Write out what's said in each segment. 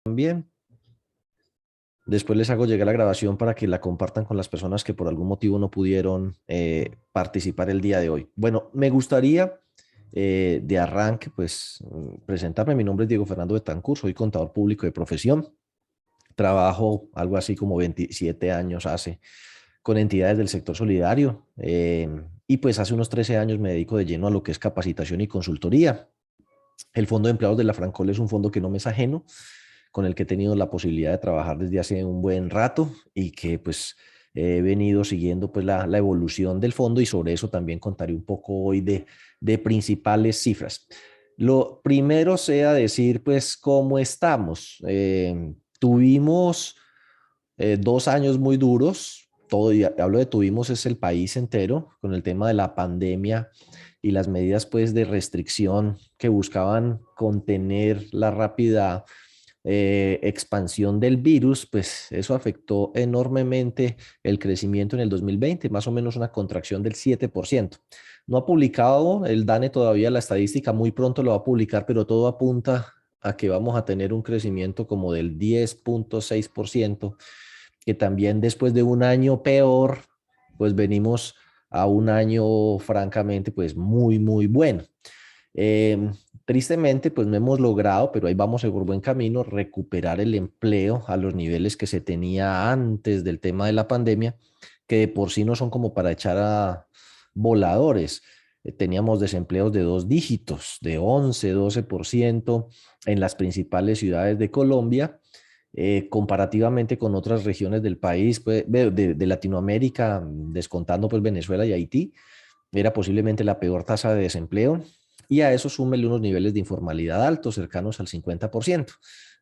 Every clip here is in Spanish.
También. Después les hago llegar la grabación para que la compartan con las personas que por algún motivo no pudieron participar el día de hoy. Bueno, me gustaría de arranque, pues, presentarme. Mi nombre es Diego Fernando Betancur, soy contador público de profesión. Trabajo algo así como 27 años hace con entidades del sector solidario y pues hace unos 13 años me dedico de lleno a lo que es capacitación y consultoría. El Fondo de Empleados de la Francol es un fondo que no me es ajeno, con el que he tenido la posibilidad de trabajar desde hace un buen rato y que pues he venido siguiendo pues la evolución del fondo y sobre eso también contaré un poco hoy de principales cifras. Lo primero sea decir pues cómo estamos. Tuvimos 2 años muy duros, todo, y hablo de tuvimos es el país entero con el tema de la pandemia y las medidas pues de restricción que buscaban contener la rápida expansión del virus, pues eso afectó enormemente el crecimiento en el 2020, más o menos una contracción del 7%. No ha publicado el DANE todavía la estadística, muy pronto lo va a publicar, pero todo apunta a que vamos a tener un crecimiento como del 10,6%, que también después de un año peor, pues venimos a un año francamente pues muy, muy bueno. Eh, Tristemente, pues no hemos logrado, pero ahí vamos por buen camino, recuperar el empleo a los niveles que se tenía antes del tema de la pandemia, que de por sí no son como para echar a voladores. Teníamos desempleos de 2 dígitos, de 11, 12% en las principales ciudades de Colombia, comparativamente con otras regiones del país, pues, de Latinoamérica, descontando pues Venezuela y Haití, era posiblemente la peor tasa de desempleo y a eso súmele unos niveles de informalidad altos, cercanos al 50%.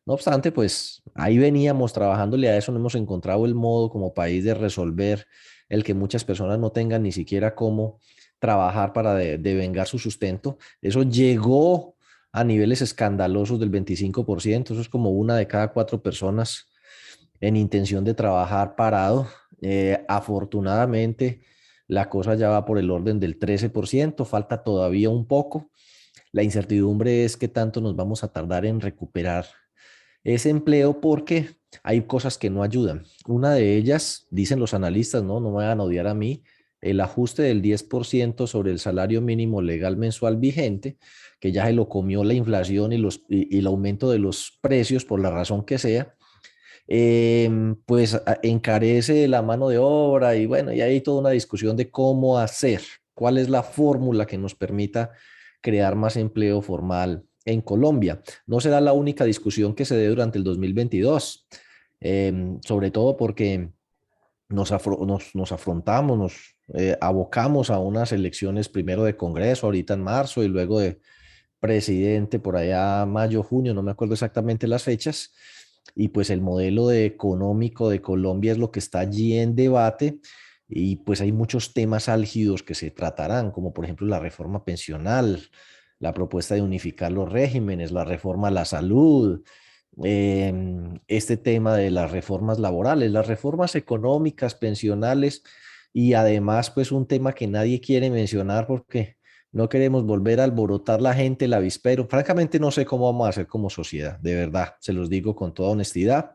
No obstante, pues ahí veníamos trabajándole a eso, no hemos encontrado el modo como país de resolver el que muchas personas no tengan ni siquiera cómo trabajar para devengar su sustento. Eso llegó a niveles escandalosos del 25%, eso es como una de cada 4 personas en intención de trabajar parado. Afortunadamente, la cosa ya va por el orden del 13%, falta todavía un poco. La incertidumbre es qué tanto nos vamos a tardar en recuperar ese empleo porque hay cosas que no ayudan. Una de ellas, dicen los analistas, no me van a odiar a mí, el ajuste del 10% sobre el salario mínimo legal mensual vigente, que ya se lo comió la inflación y el aumento de los precios por la razón que sea, pues encarece la mano de obra y bueno, y hay toda una discusión de cómo hacer, cuál es la fórmula que nos permita crear más empleo formal en Colombia. No será la única discusión que se dé durante el 2022, sobre todo porque nos afrontamos, nos abocamos a unas elecciones primero de Congreso, ahorita en marzo y luego de presidente por allá mayo, junio, no me acuerdo exactamente las fechas, y pues el modelo económico de Colombia es lo que está allí en debate y pues hay muchos temas álgidos que se tratarán, como por ejemplo la reforma pensional, la propuesta de unificar los regímenes, la reforma a la salud, este tema de las reformas laborales, las reformas económicas, pensionales y además pues un tema que nadie quiere mencionar porque no queremos volver a alborotar la gente el avispero. Francamente no sé cómo vamos a hacer como sociedad, de verdad, se los digo con toda honestidad.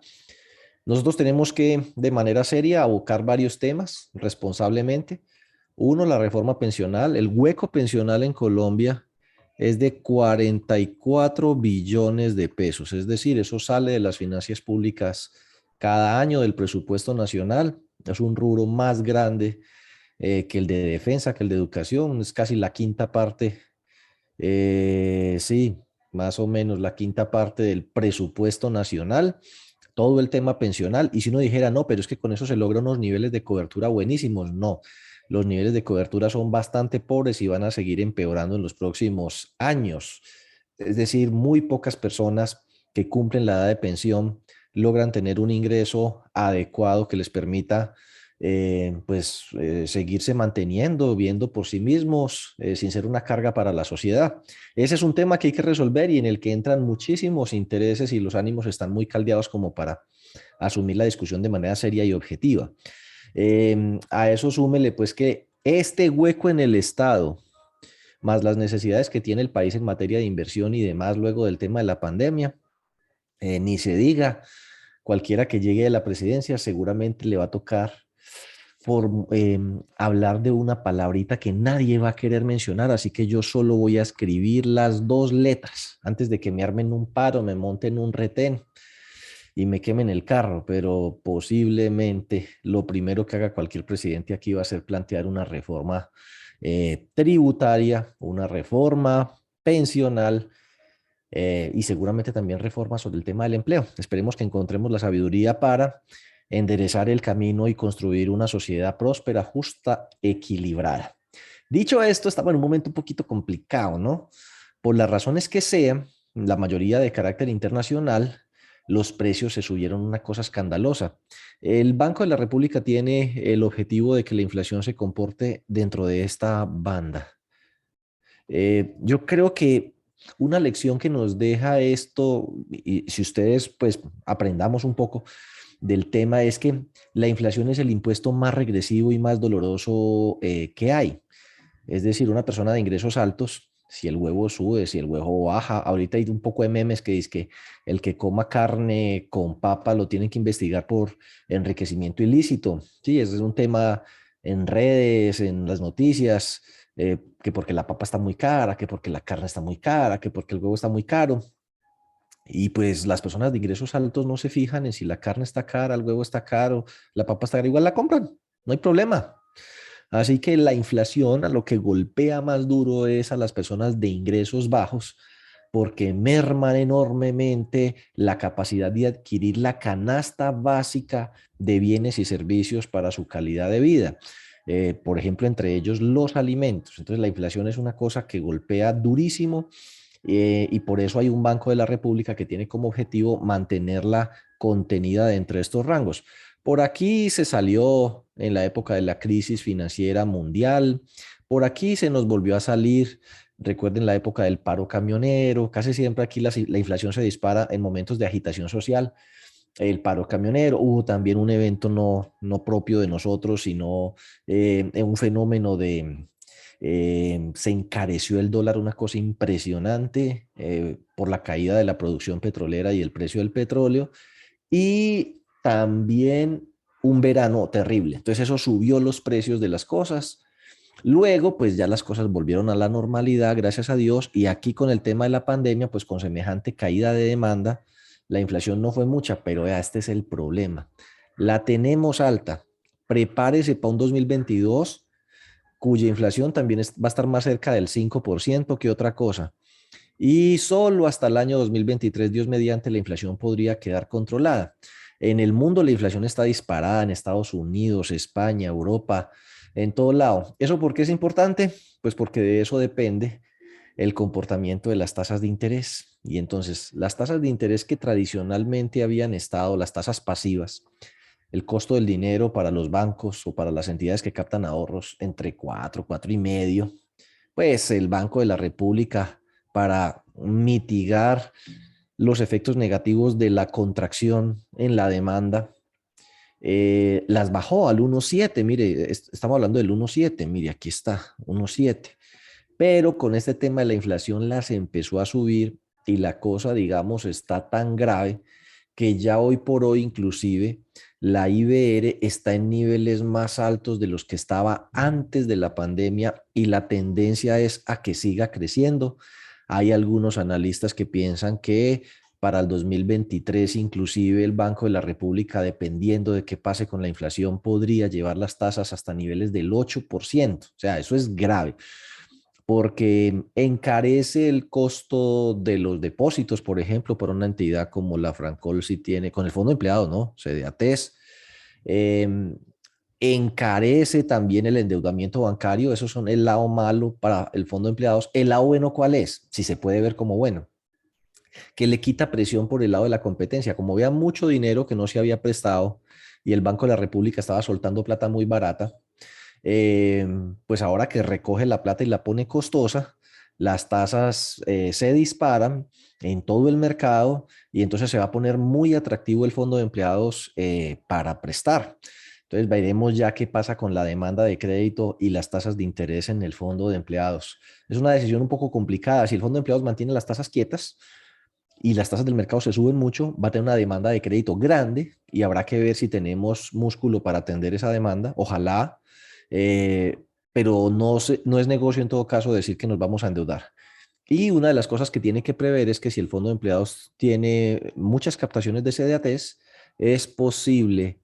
Nosotros tenemos que de manera seria abocar varios temas responsablemente. Uno, la reforma pensional. El hueco pensional en Colombia es de 44 billones de pesos, es decir, eso sale de las finanzas públicas cada año del presupuesto nacional. Es un rubro más grande que el de defensa, que el de educación, es casi la quinta parte, sí, más o menos la quinta parte del presupuesto nacional, todo el tema pensional. Y si uno dijera, no, pero es que con eso se logran unos niveles de cobertura buenísimos, no, los niveles de cobertura son bastante pobres y van a seguir empeorando en los próximos años. Es decir, muy pocas personas que cumplen la edad de pensión logran tener un ingreso adecuado que les permita seguirse manteniendo, viendo por sí mismos, sin ser una carga para la sociedad. Ese es un tema que hay que resolver y en el que entran muchísimos intereses y los ánimos están muy caldeados como para asumir la discusión de manera seria y objetiva. A eso súmele pues que este hueco en el Estado, más las necesidades que tiene el país en materia de inversión y demás luego del tema de la pandemia, Ni se diga, cualquiera que llegue a la presidencia seguramente le va a tocar hablar de una palabrita que nadie va a querer mencionar, así que yo solo voy a escribir las dos letras antes de que me armen un paro, me monten un retén y me quemen el carro, pero posiblemente lo primero que haga cualquier presidente aquí va a ser plantear una reforma tributaria, una reforma pensional y seguramente también reformas sobre el tema del empleo. Esperemos que encontremos la sabiduría para enderezar el camino y construir una sociedad próspera, justa, equilibrada. Dicho esto, estamos en un momento un poquito complicado, ¿no? Por las razones que sean, la mayoría de carácter internacional, los precios se subieron una cosa escandalosa. El Banco de la República tiene el objetivo de que la inflación se comporte dentro de esta banda. Yo creo que una lección que nos deja esto, y si ustedes pues aprendamos un poco del tema, es que la inflación es el impuesto más regresivo y más doloroso que hay. Es decir, una persona de ingresos altos, si el huevo sube, si el huevo baja, ahorita hay un poco de memes que dice que el que coma carne con papa lo tienen que investigar por enriquecimiento ilícito. Sí, ese es un tema en redes, en las noticias, que porque la papa está muy cara, que porque la carne está muy cara, que porque el huevo está muy caro. Y pues las personas de ingresos altos no se fijan en si la carne está cara, el huevo está caro, la papa está cara, igual la compran, no hay problema. Así que la inflación a lo que golpea más duro es a las personas de ingresos bajos porque merman enormemente la capacidad de adquirir la canasta básica de bienes y servicios para su calidad de vida. Por ejemplo, entre ellos los alimentos. Entonces la inflación es una cosa que golpea durísimo y por eso hay un Banco de la República que tiene como objetivo mantenerla contenida dentro de estos rangos. Por aquí se salió en la época de la crisis financiera mundial, por aquí se nos volvió a salir, recuerden la época del paro camionero, casi siempre aquí la inflación se dispara en momentos de agitación social, el paro camionero, hubo también un evento no propio de nosotros, sino un fenómeno de, se encareció el dólar, una cosa impresionante por la caída de la producción petrolera y el precio del petróleo, y también un verano terrible. Entonces eso subió los precios de las cosas. Luego, pues ya las cosas volvieron a la normalidad, gracias a Dios, y aquí con el tema de la pandemia, pues con semejante caída de demanda, la inflación no fue mucha, pero ya este es el problema. La tenemos alta. Prepárese para un 2022 cuya inflación también va a estar más cerca del 5% que otra cosa. Y solo hasta el año 2023, Dios mediante, la inflación podría quedar controlada. En el mundo la inflación está disparada en Estados Unidos, España, Europa, en todo lado. ¿Eso por qué es importante? Pues porque de eso depende el comportamiento de las tasas de interés. Y entonces las tasas de interés que tradicionalmente habían estado, las tasas pasivas, el costo del dinero para los bancos o para las entidades que captan ahorros entre 4 y medio, pues el Banco de la República para mitigar los efectos negativos de la contracción en la demanda, las bajó al 1,7. Mire, estamos hablando del 1,7. Mire, aquí está, 1,7. Pero con este tema de la inflación las empezó a subir y la cosa, digamos, está tan grave que ya hoy por hoy inclusive la IBR está en niveles más altos de los que estaba antes de la pandemia y la tendencia es a que siga creciendo. Hay algunos analistas que piensan que para el 2023 inclusive el Banco de la República, dependiendo de qué pase con la inflación, podría llevar las tasas hasta niveles del 8%. O sea, eso es grave porque encarece el costo de los depósitos, por ejemplo, por una entidad como la Francol si tiene, con el fondo de empleados, ¿no? CDATES. Eh, encarece también el endeudamiento bancario, esos son el lado malo para el fondo de empleados. El lado bueno, ¿cuál es? Si se puede ver como bueno, que le quita presión por el lado de la competencia. Como había mucho dinero que no se había prestado y el Banco de la República estaba soltando plata muy barata, eh, pues ahora que recoge la plata y la pone costosa, las tasas se disparan en todo el mercado y entonces se va a poner muy atractivo el fondo de empleados para prestar. Entonces veremos ya qué pasa con la demanda de crédito y las tasas de interés en el fondo de empleados. Es una decisión un poco complicada. Si el fondo de empleados mantiene las tasas quietas y las tasas del mercado se suben mucho, va a tener una demanda de crédito grande y habrá que ver si tenemos músculo para atender esa demanda. Ojalá, eh, pero no es negocio en todo caso decir que nos vamos a endeudar. Y una de las cosas que tiene que prever es que si el fondo de empleados tiene muchas captaciones de CDATs, es posible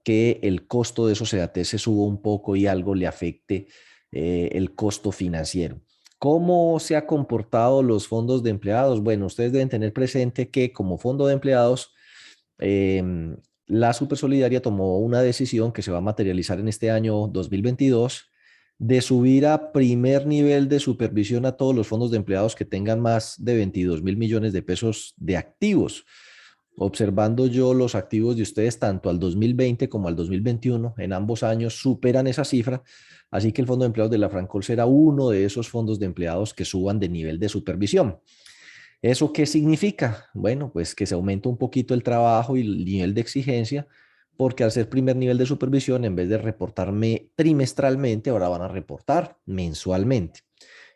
que el costo de esos CDATs se suba un poco y algo le afecte el costo financiero. ¿Cómo se han comportado los fondos de empleados? Bueno, ustedes deben tener presente que como fondo de empleados, la Supersolidaria tomó una decisión que se va a materializar en este año 2022 de subir a primer nivel de supervisión a todos los fondos de empleados que tengan más de 22.000 millones de pesos de activos. Observando yo los activos de ustedes tanto al 2020 como al 2021, en ambos años superan esa cifra, así que el Fondo de Empleados de la Francol será uno de esos fondos de empleados que suban de nivel de supervisión. ¿Eso qué significa? Bueno, pues que se aumenta un poquito el trabajo y el nivel de exigencia, porque al ser primer nivel de supervisión, en vez de reportarme trimestralmente, ahora van a reportar mensualmente.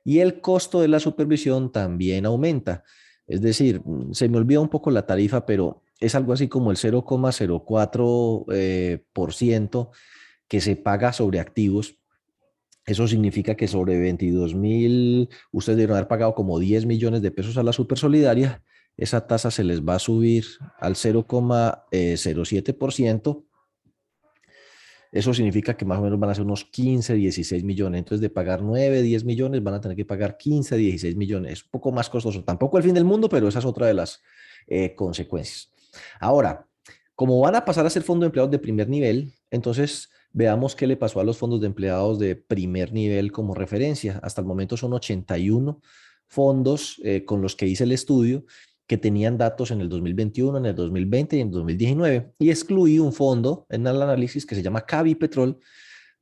Y el costo de la supervisión también aumenta. Es decir, se me olvida un poco la tarifa, pero es algo así como el 0,04% que se paga sobre activos. Eso significa que sobre 22.000, ustedes deben haber pagado como 10 millones de pesos a la Supersolidaria. Esa tasa se les va a subir al 0,07%. Eso significa que más o menos van a ser unos 15, 16 millones. Entonces, de pagar 9, 10 millones, van a tener que pagar 15, 16 millones. Es un poco más costoso. Tampoco el fin del mundo, pero esa es otra de las consecuencias. Ahora, como van a pasar a ser fondo de empleados de primer nivel, entonces veamos qué le pasó a los fondos de empleados de primer nivel como referencia. Hasta el momento son 81 fondos con los que hice el estudio que tenían datos en el 2021, en el 2020 y en el 2019. Y excluí un fondo en el análisis que se llama Cavi Petrol,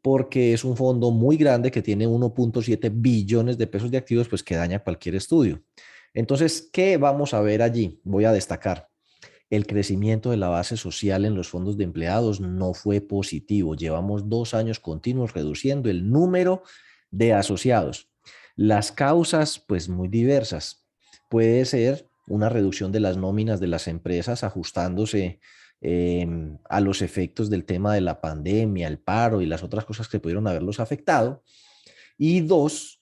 porque es un fondo muy grande que tiene 1.7 billones de pesos de activos, pues que daña cualquier estudio. Entonces, ¿qué vamos a ver allí? Voy a destacar. El crecimiento de la base social en los fondos de empleados no fue positivo. Llevamos 2 años continuos reduciendo el número de asociados. Las causas, pues muy diversas. Puede ser una reducción de las nóminas de las empresas ajustándose a los efectos del tema de la pandemia, el paro y las otras cosas que pudieron haberlos afectado. Y dos,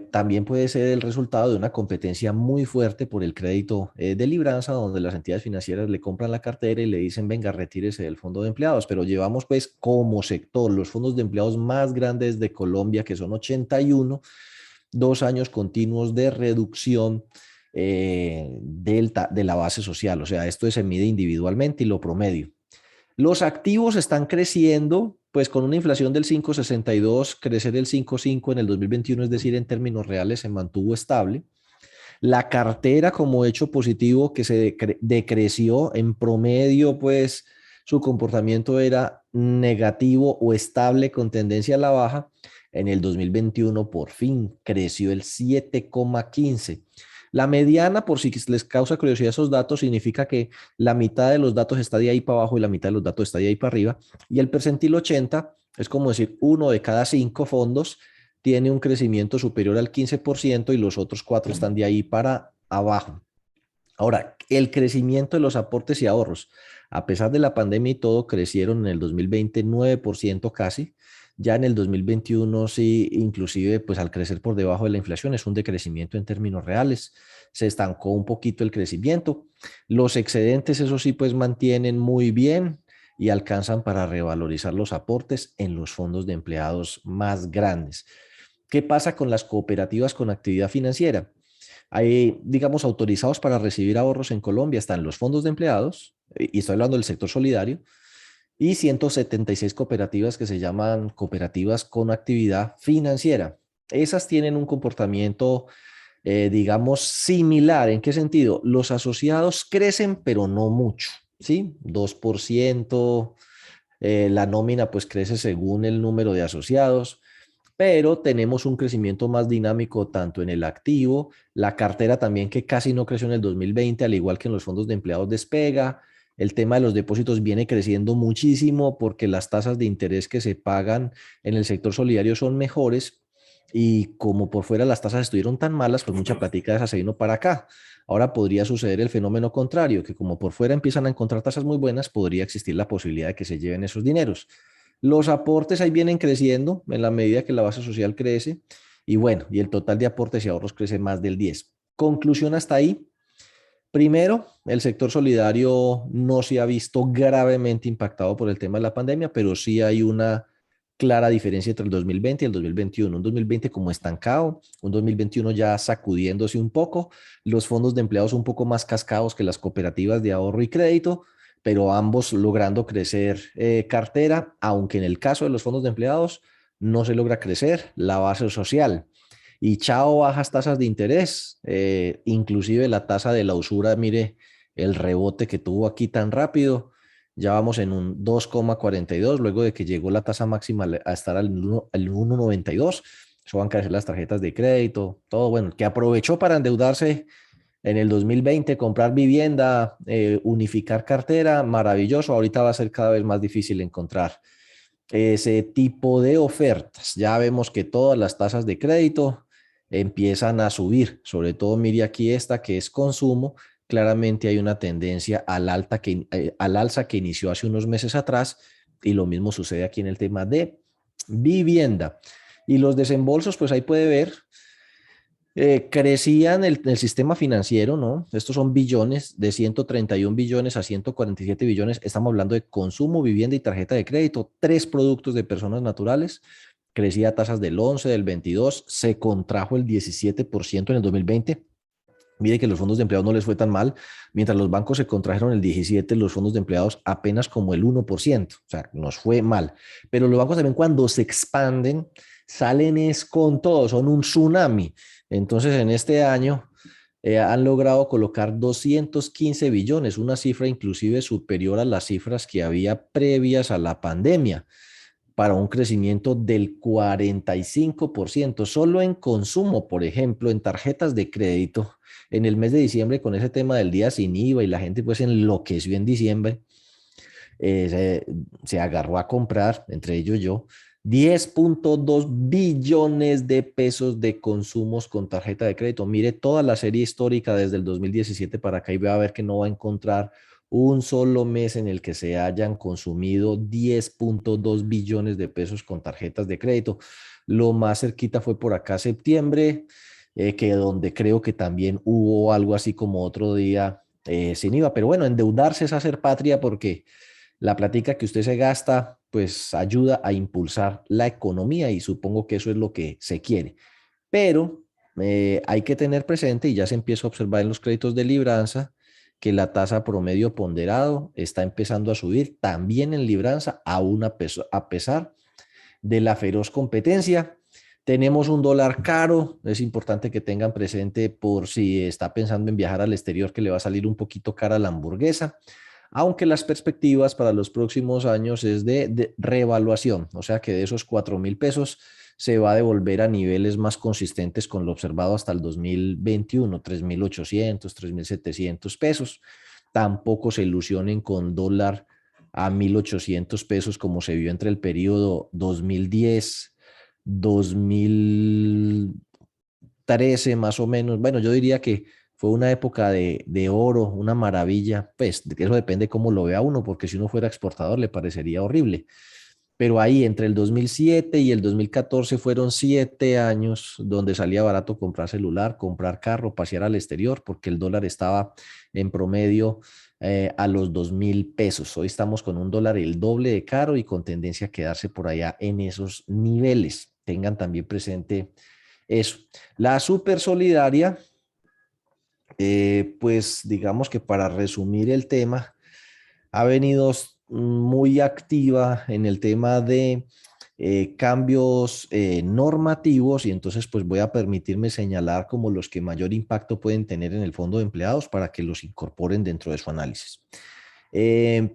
también puede ser el resultado de una competencia muy fuerte por el crédito de libranza, donde las entidades financieras le compran la cartera y le dicen, venga, retírese del fondo de empleados. Pero llevamos pues como sector los fondos de empleados más grandes de Colombia, que son 81, 2 años continuos de reducción de la base social. O sea, esto se mide individualmente y lo promedio. Los activos están creciendo, pues con una inflación del 5,62, crecer el 5,5 en el 2021, es decir, en términos reales se mantuvo estable. La cartera como hecho positivo que se decreció en promedio, pues su comportamiento era negativo o estable con tendencia a la baja. En el 2021 por fin creció el 7,15. La mediana, por si les causa curiosidad esos datos, significa que la mitad de los datos está de ahí para abajo y la mitad de los datos está de ahí para arriba. Y el percentil 80 es como decir, uno de cada 5 fondos tiene un crecimiento superior al 15% y los otros 4 están de ahí para abajo. Ahora, el crecimiento de los aportes y ahorros, a pesar de la pandemia y todo, crecieron en el 2020 9% casi. Ya en el 2021 sí, inclusive pues al crecer por debajo de la inflación es un decrecimiento en términos reales. Se estancó un poquito el crecimiento. Los excedentes, eso sí, pues mantienen muy bien y alcanzan para revalorizar los aportes en los fondos de empleados más grandes. ¿Qué pasa con las cooperativas con actividad financiera? Hay, digamos, autorizados para recibir ahorros en Colombia, están los fondos de empleados, y estoy hablando del sector solidario, y 176 cooperativas que se llaman cooperativas con actividad financiera. Esas tienen un comportamiento, digamos, similar. ¿En qué sentido? Los asociados crecen, pero no mucho, ¿sí? 2%, la nómina pues crece según el número de asociados, pero tenemos un crecimiento más dinámico tanto en el activo, la cartera también que casi no creció en el 2020, al igual que en los fondos de empleados despega. El tema de los depósitos viene creciendo muchísimo porque las tasas de interés que se pagan en el sector solidario son mejores y como por fuera las tasas estuvieron tan malas, pues mucha plática de esa se vino para acá. Ahora podría suceder el fenómeno contrario, que como por fuera empiezan a encontrar tasas muy buenas, podría existir la posibilidad de que se lleven esos dineros. Los aportes ahí vienen creciendo en la medida que la base social crece y bueno, y el total de aportes y ahorros crece más del 10. Conclusión hasta ahí. Primero, el sector solidario no se ha visto gravemente impactado por el tema de la pandemia, pero sí hay una clara diferencia entre el 2020 y el 2021. Un 2020 como estancado, un 2021 ya sacudiéndose un poco, los fondos de empleados un poco más cascados que las cooperativas de ahorro y crédito, pero ambos logrando crecer cartera, aunque en el caso de los fondos de empleados no se logra crecer la base social. Y chao, bajas tasas de interés, inclusive la tasa de la usura, mire el rebote que tuvo aquí tan rápido, ya vamos en un 2,42 luego de que llegó la tasa máxima a estar al 1,92. Eso van a caer las tarjetas de crédito, todo bueno, que aprovechó para endeudarse en el 2020, comprar vivienda, unificar cartera, maravilloso, ahorita va a ser cada vez más difícil encontrar ese tipo de ofertas. Ya vemos que todas las tasas de crédito empiezan a subir, sobre todo mire aquí esta que es consumo, claramente hay una tendencia al alza que inició hace unos meses atrás y lo mismo sucede aquí en el tema de vivienda. Y los desembolsos, pues ahí puede ver, crecían el sistema financiero, ¿no? Estos son billones, de 131 billones a 147 billones. Estamos hablando de consumo, vivienda y tarjeta de crédito, tres productos de personas naturales. Crecía a tasas del 11, del 22, se contrajo el 17% en el 2020. Mire que los fondos de empleados no les fue tan mal, mientras los bancos se contrajeron el 17, los fondos de empleados apenas como el 1%, o sea, nos fue mal. Pero los bancos también cuando se expanden, salen es con todo, son un tsunami. Entonces, en este año han logrado colocar 215 billones, una cifra inclusive superior a las cifras que había previas a la pandemia para un crecimiento del 45%. Solo en consumo, por ejemplo, en tarjetas de crédito, en el mes de diciembre con ese tema del día sin IVA y la gente pues enloqueció en diciembre, se agarró a comprar, entre ellos yo, 10,2 billones de pesos de consumos con tarjeta de crédito. Mire toda la serie histórica desde el 2017 para acá y va a ver que no va a encontrar un solo mes en el que se hayan consumido 10,2 billones de pesos con tarjetas de crédito. Lo más cerquita fue por acá septiembre, que donde creo que también hubo algo así como otro día sin IVA. Pero bueno, endeudarse es hacer patria porque la plática que usted se gasta, pues ayuda a impulsar la economía y supongo que eso es lo que se quiere. Pero hay que tener presente, y ya se empieza a observar en los créditos de libranza, que la tasa promedio ponderado está empezando a subir también en libranza, aún a pesar de la feroz competencia. Tenemos un dólar caro, es importante que tengan presente por si está pensando en viajar al exterior que le va a salir un poquito cara la hamburguesa, aunque las perspectivas para los próximos años es de reevaluación, o sea que de esos 4.000 pesos se va a devolver a niveles más consistentes con lo observado hasta el 2021, 3.800, 3.700 pesos. Tampoco se ilusionen con dólar a 1.800 pesos como se vio entre el periodo 2010, 2013 más o menos. Bueno, yo diría que fue una época de oro, una maravilla. Pues eso depende cómo lo vea uno, porque si uno fuera exportador le parecería horrible. Pero ahí entre el 2007 y el 2014 fueron 7 años donde salía barato comprar celular, comprar carro, pasear al exterior, porque el dólar estaba en promedio a los 2.000 pesos. Hoy estamos con un dólar el doble de caro y con tendencia a quedarse por allá en esos niveles. Tengan también presente eso. La super solidaria, pues digamos que para resumir el tema, ha venido muy activa en el tema de cambios normativos y entonces pues voy a permitirme señalar como los que mayor impacto pueden tener en el fondo de empleados para que los incorporen dentro de su análisis.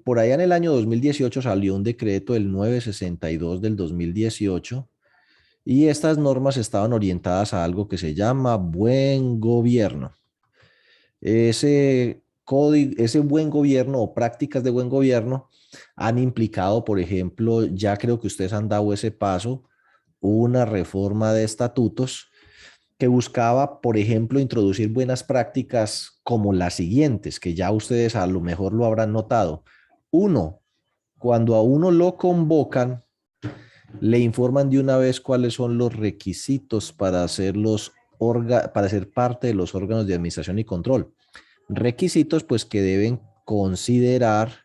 Por allá en el año 2018 salió un decreto, el 962 del 2018, y estas normas estaban orientadas a algo que se llama buen gobierno. Ese código, ese buen gobierno o prácticas de buen gobierno han implicado, por ejemplo, ya creo que ustedes han dado ese paso, una reforma de estatutos que buscaba, por ejemplo, introducir buenas prácticas como las siguientes, que ya ustedes a lo mejor lo habrán notado. Uno, cuando a uno lo convocan, le informan de una vez cuáles son los requisitos para para ser parte de los órganos de administración y control. Requisitos pues que deben considerar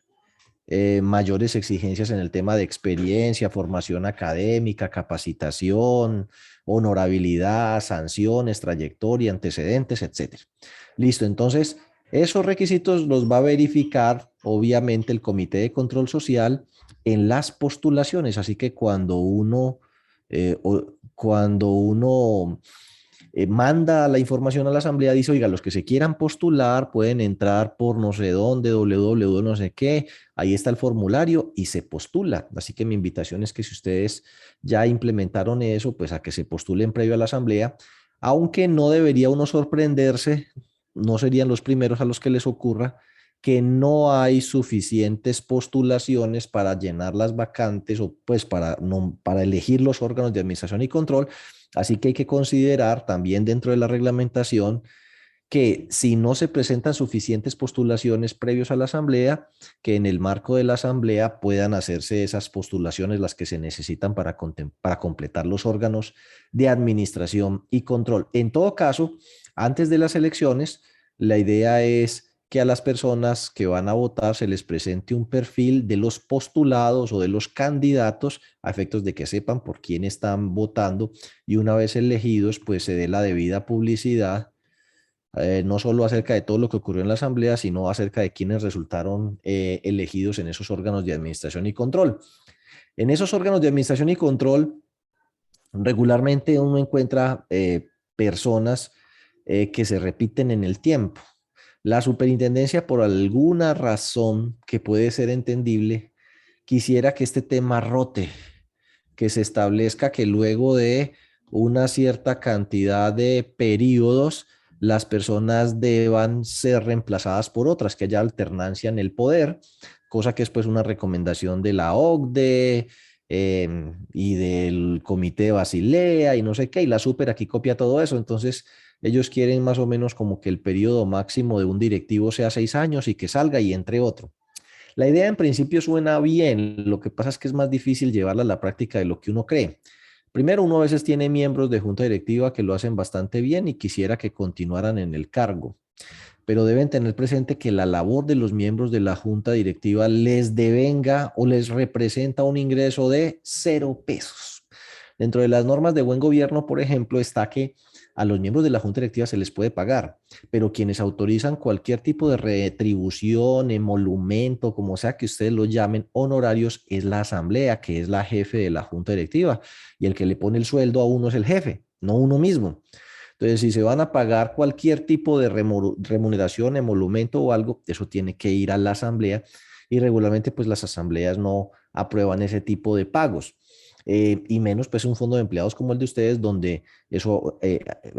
mayores exigencias en el tema de experiencia, formación académica, capacitación, honorabilidad, sanciones, trayectoria, antecedentes, etcétera. Listo, entonces esos requisitos los va a verificar obviamente el Comité de Control Social en las postulaciones, así que cuando uno manda la información a la asamblea, dice, oiga, los que se quieran postular pueden entrar por no sé dónde, www, no sé qué, ahí está el formulario y se postula. Así que mi invitación es que si ustedes ya implementaron eso, pues a que se postulen previo a la asamblea, aunque no debería uno sorprenderse, no serían los primeros a los que les ocurra, que no hay suficientes postulaciones para llenar las vacantes o pues para elegir los órganos de administración y control. Así que hay que considerar también dentro de la reglamentación que si no se presentan suficientes postulaciones previos a la asamblea, que en el marco de la asamblea puedan hacerse esas postulaciones las que se necesitan para completar los órganos de administración y control. En todo caso, antes de las elecciones, la idea es que a las personas que van a votar se les presente un perfil de los postulados o de los candidatos a efectos de que sepan por quién están votando y una vez elegidos, pues se dé la debida publicidad, no solo acerca de todo lo que ocurrió en la asamblea, sino acerca de quienes resultaron elegidos en esos órganos de administración y control. En esos órganos de administración y control, regularmente uno encuentra personas que se repiten en el tiempo. La superintendencia, por alguna razón que puede ser entendible, quisiera que este tema rote, que se establezca que luego de una cierta cantidad de periodos, las personas deban ser reemplazadas por otras, que haya alternancia en el poder, cosa que es pues una recomendación de la OCDE y del Comité de Basilea y no sé qué, y la Super aquí copia todo eso, entonces ellos quieren más o menos como que el periodo máximo de un directivo sea 6 años y que salga y entre otro. La idea en principio suena bien, lo que pasa es que es más difícil llevarla a la práctica de lo que uno cree. Primero, uno a veces tiene miembros de junta directiva que lo hacen bastante bien y quisiera que continuaran en el cargo, pero deben tener presente que la labor de los miembros de la junta directiva les devenga o les representa un ingreso de 0 pesos. Dentro de las normas de buen gobierno, por ejemplo, está que a los miembros de la junta directiva se les puede pagar, pero quienes autorizan cualquier tipo de retribución, emolumento, como sea que ustedes lo llamen, honorarios, es la asamblea, que es la jefe de la junta directiva, y el que le pone el sueldo a uno es el jefe, no uno mismo. Entonces, si se van a pagar cualquier tipo de remuneración, emolumento o algo, eso tiene que ir a la asamblea y regularmente pues las asambleas no aprueban ese tipo de pagos. Y menos pues un fondo de empleados como el de ustedes, donde eso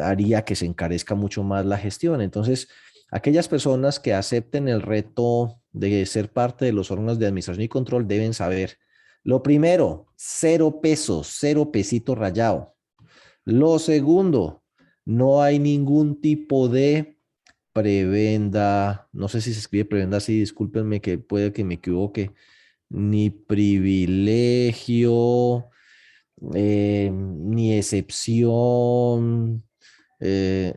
haría que se encarezca mucho más la gestión. Entonces, aquellas personas que acepten el reto de ser parte de los órganos de administración y control deben saber, lo primero, 0 pesos, 0 pesito rayado. Lo segundo, no hay ningún tipo de prebenda, no sé si se escribe prebenda así, discúlpenme que puede que me equivoque, ni privilegio, ni excepción, eh,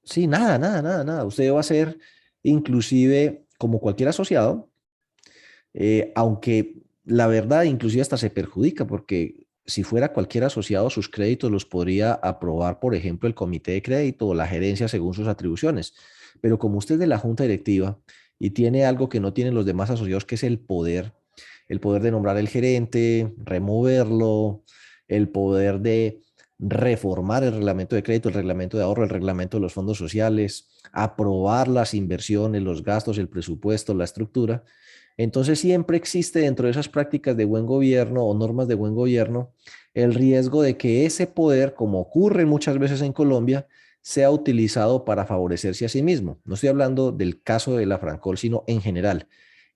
sí, nada, nada, nada, nada. Usted va a ser inclusive como cualquier asociado, aunque la verdad inclusive hasta se perjudica porque si fuera cualquier asociado, sus créditos los podría aprobar, por ejemplo, el comité de crédito o la gerencia según sus atribuciones. Pero como usted es de la junta directiva y tiene algo que no tienen los demás asociados, que es el poder de nombrar el gerente, removerlo, el poder de reformar el reglamento de crédito, el reglamento de ahorro, el reglamento de los fondos sociales, aprobar las inversiones, los gastos, el presupuesto, la estructura. Entonces siempre existe dentro de esas prácticas de buen gobierno o normas de buen gobierno el riesgo de que ese poder, como ocurre muchas veces en Colombia, sea utilizado para favorecerse a sí mismo. No estoy hablando del caso de la Francol, sino en general.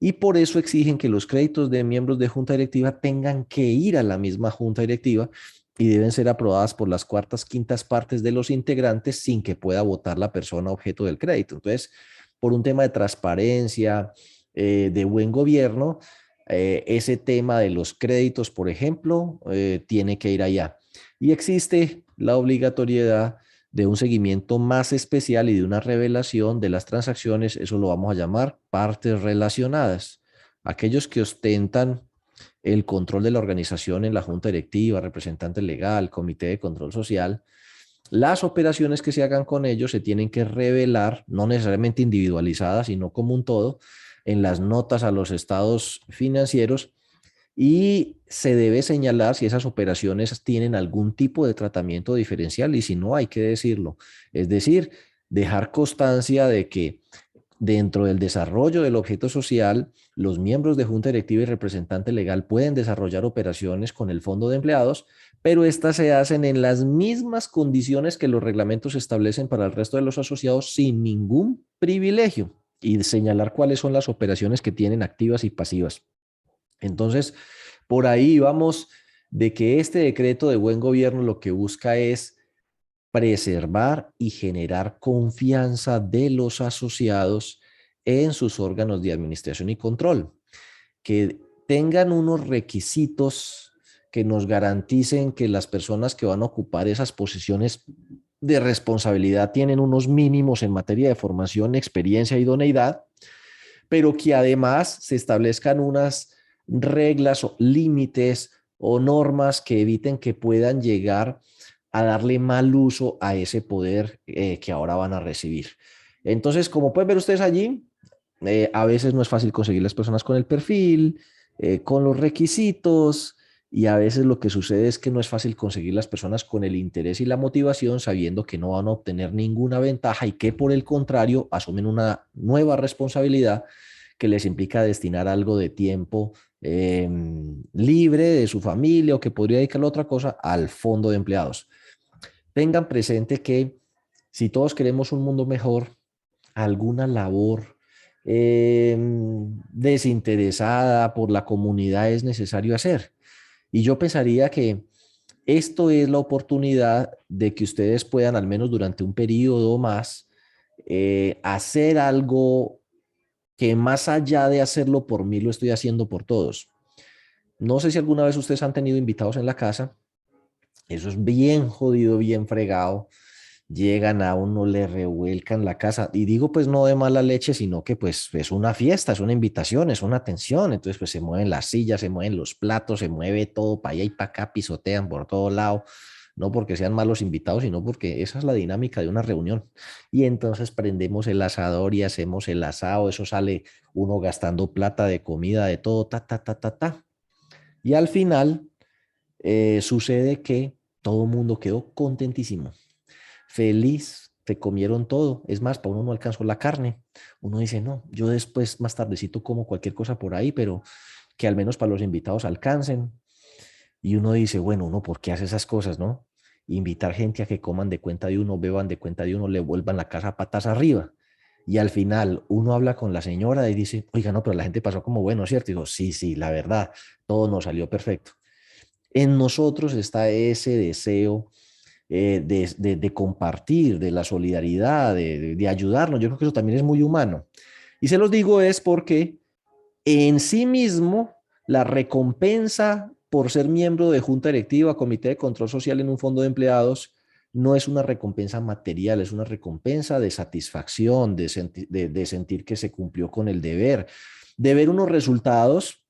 y por eso exigen que los créditos de miembros de junta directiva tengan que ir a la misma junta directiva y deben ser aprobadas por las cuartas, quintas partes de los integrantes sin que pueda votar la persona objeto del crédito. Entonces, por un tema de transparencia, de buen gobierno, ese tema de los créditos, por ejemplo, tiene que ir allá. Y existe la obligatoriedad de un seguimiento más especial y de una revelación de las transacciones, eso lo vamos a llamar partes relacionadas. Aquellos que ostentan el control de la organización en la junta directiva, representante legal, comité de control social, las operaciones que se hagan con ellos se tienen que revelar, no necesariamente individualizadas, sino como un todo, en las notas a los estados financieros y se debe señalar si esas operaciones tienen algún tipo de tratamiento diferencial y si no, hay que decirlo. Es decir, dejar constancia de que dentro del desarrollo del objeto social, los miembros de junta directiva y representante legal pueden desarrollar operaciones con el fondo de empleados, pero estas se hacen en las mismas condiciones que los reglamentos establecen para el resto de los asociados sin ningún privilegio y señalar cuáles son las operaciones que tienen activas y pasivas. Entonces, por ahí vamos de que este decreto de buen gobierno lo que busca es preservar y generar confianza de los asociados en sus órganos de administración y control, que tengan unos requisitos que nos garanticen que las personas que van a ocupar esas posiciones de responsabilidad tienen unos mínimos en materia de formación, experiencia, y idoneidad, pero que además se establezcan unas reglas o límites o normas que eviten que puedan llegar a darle mal uso a ese poder que ahora van a recibir. Entonces, como pueden ver ustedes allí, a veces no es fácil conseguir las personas con el perfil, con los requisitos, y a veces lo que sucede es que no es fácil conseguir las personas con el interés y la motivación sabiendo que no van a obtener ninguna ventaja y que por el contrario asumen una nueva responsabilidad que les implica destinar algo de tiempo libre de su familia o que podría dedicarlo a otra cosa al fondo de empleados. Tengan presente que si todos queremos un mundo mejor, alguna labor desinteresada por la comunidad es necesario hacer. Y yo pensaría que esto es la oportunidad de que ustedes puedan, al menos durante un periodo más, hacer algo que más allá de hacerlo por mí, lo estoy haciendo por todos. No sé si alguna vez ustedes han tenido invitados en la casa. Eso es bien jodido, bien fregado. Llegan a uno, le revuelcan la casa. Y digo pues no de mala leche, sino que pues es una fiesta, es una invitación, es una atención. Entonces pues se mueven las sillas, se mueven los platos, se mueve todo para allá y para acá, pisotean por todo lado. No porque sean malos invitados, sino porque esa es la dinámica de una reunión. Y entonces prendemos el asador y hacemos el asado. Eso sale uno gastando plata de comida, de todo, ta, ta, ta, ta, ta. Y al final sucede que todo el mundo quedó contentísimo, feliz, se comieron todo. Es más, para uno no alcanzó la carne. Uno dice, no, yo después, más tardecito, como cualquier cosa por ahí, pero que al menos para los invitados alcancen. Y uno dice, bueno, uno, ¿por qué hace esas cosas, no? Invitar gente a que coman de cuenta de uno, beban de cuenta de uno, le vuelvan la casa patas arriba. Y al final uno habla con la señora y dice, oiga, no, pero la gente pasó como bueno, ¿cierto? Y digo, sí, sí, la verdad, todo nos salió perfecto. En nosotros está ese deseo de compartir, de la solidaridad, de ayudarnos. Yo creo que eso también es muy humano. Y se los digo es porque en sí mismo la recompensa por ser miembro de junta directiva, comité de control social en un fondo de empleados, no es una recompensa material, es una recompensa de satisfacción, de sentir que se cumplió con el deber, de ver unos resultados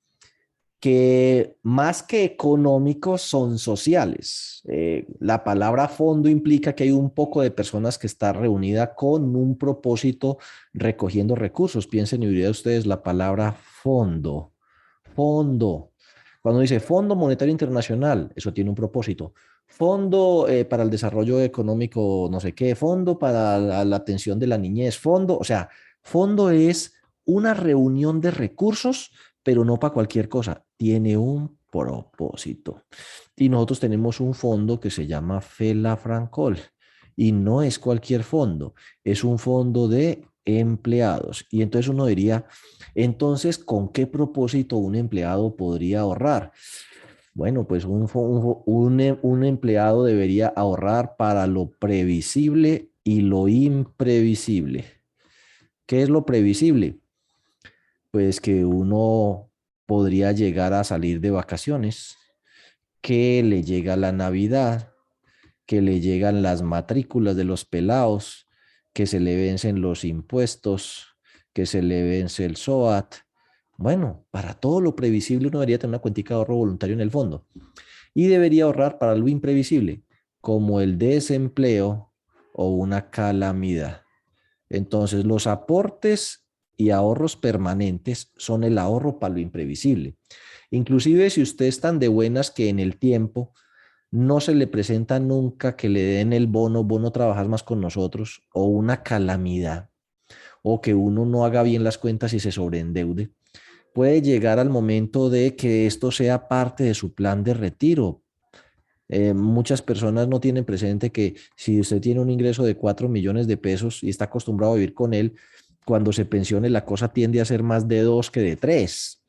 que más que económicos son sociales. La palabra fondo implica que hay un poco de personas que está reunida con un propósito recogiendo recursos. Piensen y diría ustedes la palabra fondo. Fondo. Cuando dice Fondo Monetario Internacional, eso tiene un propósito. Fondo para el desarrollo económico, no sé qué, fondo para la atención de la niñez, fondo, o sea, fondo es una reunión de recursos pero no para cualquier cosa, tiene un propósito. Y nosotros tenemos un fondo que se llama Felafrancol y no es cualquier fondo, es un fondo de empleados. Y entonces uno diría, entonces, ¿con qué propósito un empleado podría ahorrar? Bueno, pues un empleado debería ahorrar para lo previsible y lo imprevisible. ¿Qué es lo previsible? Pues que uno podría llegar a salir de vacaciones, que le llega la Navidad, que le llegan las matrículas de los pelados, que se le vencen los impuestos, que se le vence el SOAT. Bueno, para todo lo previsible uno debería tener una cuentica de ahorro voluntario en el fondo y debería ahorrar para lo imprevisible, como el desempleo o una calamidad. Entonces, los aportes y ahorros permanentes son el ahorro para lo imprevisible. Inclusive si usted es tan de buenas que en el tiempo no se le presenta nunca que le den el bono, vos no trabajas más con nosotros, o una calamidad, o que uno no haga bien las cuentas y se sobreendeude, puede llegar al momento de que esto sea parte de su plan de retiro. Muchas personas no tienen presente que si usted tiene un ingreso de 4 millones de pesos y está acostumbrado a vivir con él, cuando se pensione la cosa tiende a ser más de 2 que de 3.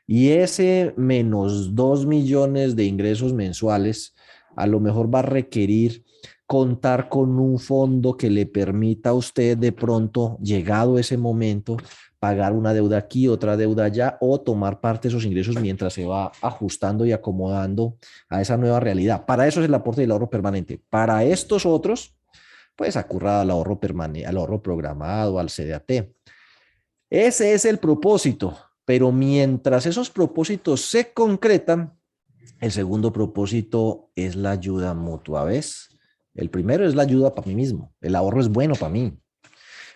Y ese menos 2 millones de ingresos mensuales a lo mejor va a requerir contar con un fondo que le permita a usted de pronto, llegado ese momento, pagar una deuda aquí, otra deuda allá, o tomar parte de esos ingresos mientras se va ajustando y acomodando a esa nueva realidad. Para eso es el aporte del ahorro permanente. Para estos otros, pues acurra al ahorro permanente, al ahorro programado, al CDAT. Ese es el propósito, pero mientras esos propósitos se concretan, el segundo propósito es la ayuda mutua, ¿ves? El primero es la ayuda para mí mismo, el ahorro es bueno para mí,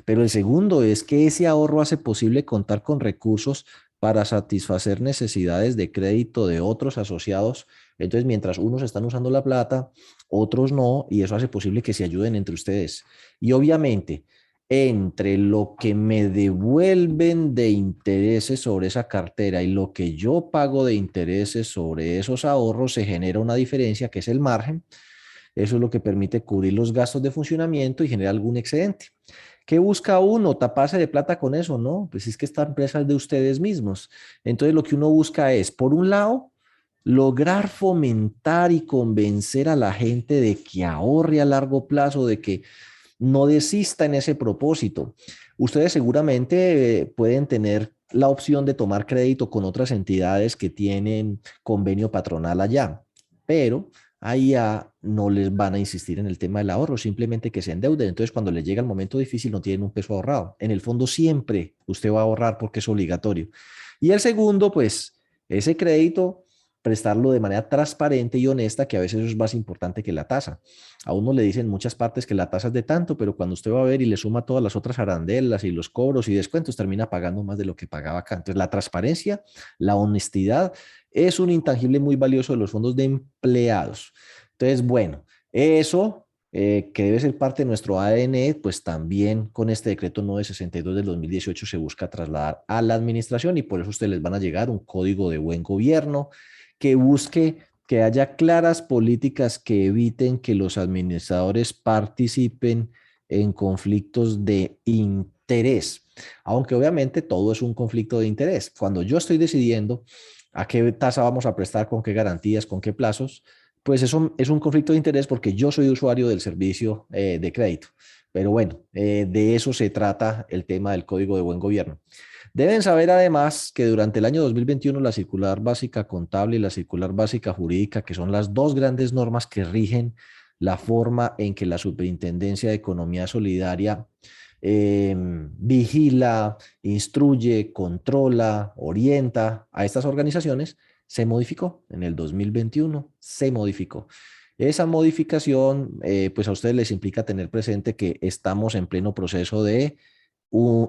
pero el segundo es que ese ahorro hace posible contar con recursos para satisfacer necesidades de crédito de otros asociados. Entonces, mientras unos están usando la plata, otros no, y eso hace posible que se ayuden entre ustedes. Y obviamente, entre lo que me devuelven de intereses sobre esa cartera y lo que yo pago de intereses sobre esos ahorros, se genera una diferencia que es el margen. Eso es lo que permite cubrir los gastos de funcionamiento y generar algún excedente. ¿Qué busca uno? ¿Taparse de plata con eso? No, pues es que esta empresa es de ustedes mismos. Entonces lo que uno busca es, por un lado, lograr fomentar y convencer a la gente de que ahorre a largo plazo, de que no desista en ese propósito. Ustedes seguramente pueden tener la opción de tomar crédito con otras entidades que tienen convenio patronal allá, pero allá no les van a insistir en el tema del ahorro, simplemente que se endeuden. Entonces, cuando les llega el momento difícil, no tienen un peso ahorrado. En el fondo, siempre usted va a ahorrar porque es obligatorio. Y el segundo, pues, ese crédito, prestarlo de manera transparente y honesta, que a veces es más importante que la tasa. A uno le dicen en muchas partes que la tasa es de tanto, pero cuando usted va a ver y le suma todas las otras arandelas y los cobros y descuentos, termina pagando más de lo que pagaba acá. Entonces, la transparencia, la honestidad es un intangible muy valioso de los fondos de empleados. Entonces, bueno, eso que debe ser parte de nuestro ADN, pues también con este decreto 962 del 2018 se busca trasladar a la administración y por eso ustedes les van a llegar un código de buen gobierno que busque que haya claras políticas que eviten que los administradores participen en conflictos de interés, aunque obviamente todo es un conflicto de interés. Cuando yo estoy decidiendo a qué tasa vamos a prestar, con qué garantías, con qué plazos, pues eso es un conflicto de interés porque yo soy usuario del servicio de crédito. Pero bueno, de eso se trata el tema del Código de Buen Gobierno. Deben saber además que durante el año 2021 la circular básica contable y la circular básica jurídica, que son las dos grandes normas que rigen la forma en que la Superintendencia de Economía Solidaria vigila, instruye, controla, orienta a estas organizaciones, se modificó en el 2021, se modificó. Esa modificación, pues a ustedes les implica tener presente que estamos en pleno proceso de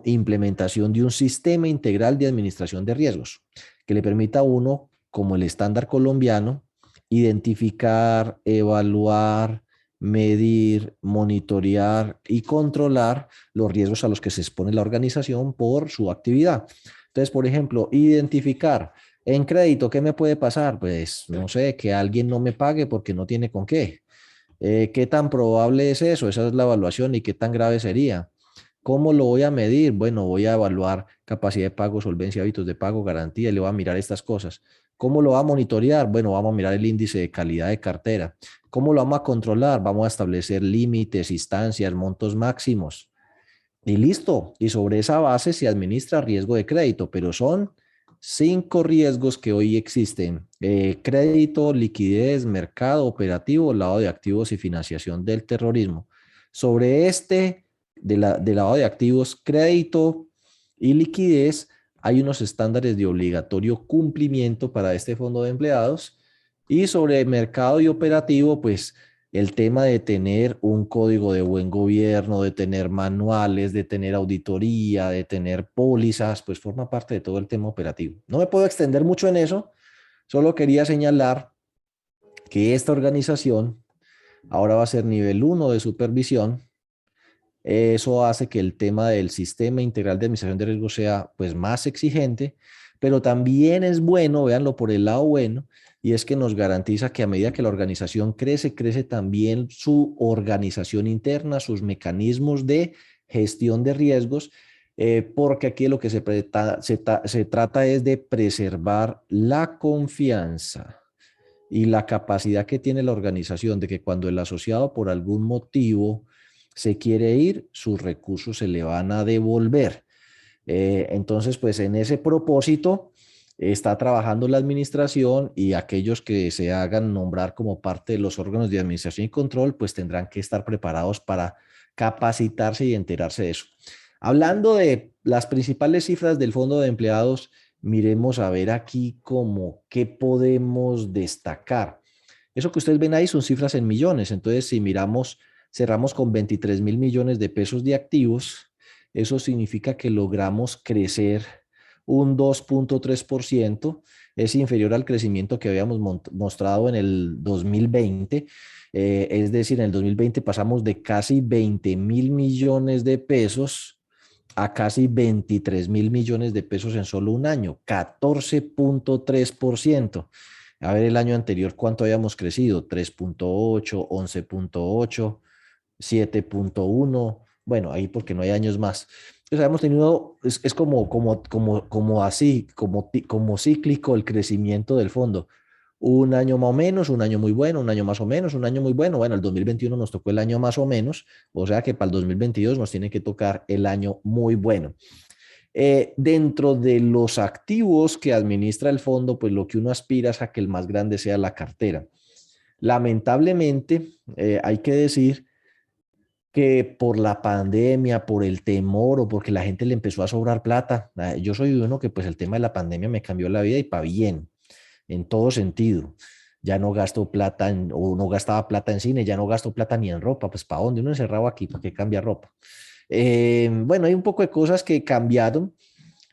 implementación de un sistema integral de administración de riesgos que le permita a uno, como el estándar colombiano, identificar, evaluar, medir, monitorear y controlar los riesgos a los que se expone la organización por su actividad. Entonces, por ejemplo, identificar en crédito, ¿qué me puede pasar? Pues no sé, que alguien no me pague porque no tiene con qué. ¿Qué tan probable es eso? Esa es la evaluación y qué tan grave sería. ¿Cómo lo voy a medir? Bueno, voy a evaluar capacidad de pago, solvencia, hábitos de pago, garantía y le voy a mirar estas cosas. ¿Cómo lo va a monitorear? Bueno, vamos a mirar el índice de calidad de cartera. ¿Cómo lo vamos a controlar? Vamos a establecer límites, instancias, montos máximos. Y listo. Y sobre esa base se administra riesgo de crédito, pero son 5 riesgos que hoy existen. Crédito, liquidez, mercado, operativo, lavado de activos y financiación del terrorismo. Sobre este de lavado de activos, crédito y liquidez, hay unos estándares de obligatorio cumplimiento para este fondo de empleados. Y sobre mercado y operativo, pues el tema de tener un código de buen gobierno, de tener manuales, de tener auditoría, de tener pólizas, pues forma parte de todo el tema operativo. No me puedo extender mucho en eso, solo quería señalar que esta organización ahora va a ser nivel 1 de supervisión. Eso hace que el tema del sistema integral de administración de riesgo sea pues más exigente, pero también es bueno, véanlo por el lado bueno, y es que nos garantiza que a medida que la organización crece, crece también su organización interna, sus mecanismos de gestión de riesgos, porque aquí lo que se trata es de preservar la confianza y la capacidad que tiene la organización de que cuando el asociado por algún motivo se quiere ir, sus recursos se le van a devolver. Entonces, pues en ese propósito está trabajando la administración y aquellos que se hagan nombrar como parte de los órganos de administración y control, pues tendrán que estar preparados para capacitarse y enterarse de eso. Hablando de las principales cifras del fondo de empleados, miremos a ver aquí cómo qué podemos destacar. Eso que ustedes ven ahí son cifras en millones. Entonces, si miramos, cerramos con 23.000 millones de pesos de activos. Eso significa que logramos crecer un 2.3%. Es inferior al crecimiento que habíamos mostrado en el 2020. Es decir, en el 2020 pasamos de casi 20.000 millones de pesos a casi 23.000 millones de pesos en solo un año, 14.3%. A ver, el año anterior, ¿cuánto habíamos crecido? 3.8, 11.8, 7.1. Bueno, ahí porque no hay años más. Entonces, hemos tenido, es como así, como cíclico el crecimiento del fondo. Un año más o menos, un año muy bueno, un año más o menos, un año muy bueno. Bueno, el 2021 nos tocó el año más o menos, o sea que para el 2022 nos tiene que tocar el año muy bueno. Dentro de los activos que administra el fondo, pues lo que uno aspira es a que el más grande sea la cartera. Lamentablemente, hay que decir que por la pandemia, por el temor o porque la gente le empezó a sobrar plata, yo soy uno que pues el tema de la pandemia me cambió la vida y para bien, en todo sentido. Ya no gasto plata o no gastaba plata en cine, ya no gasto plata ni en ropa, pues ¿para dónde? Uno encerrado aquí, ¿para qué cambia ropa? Bueno, hay un poco de cosas que cambiaron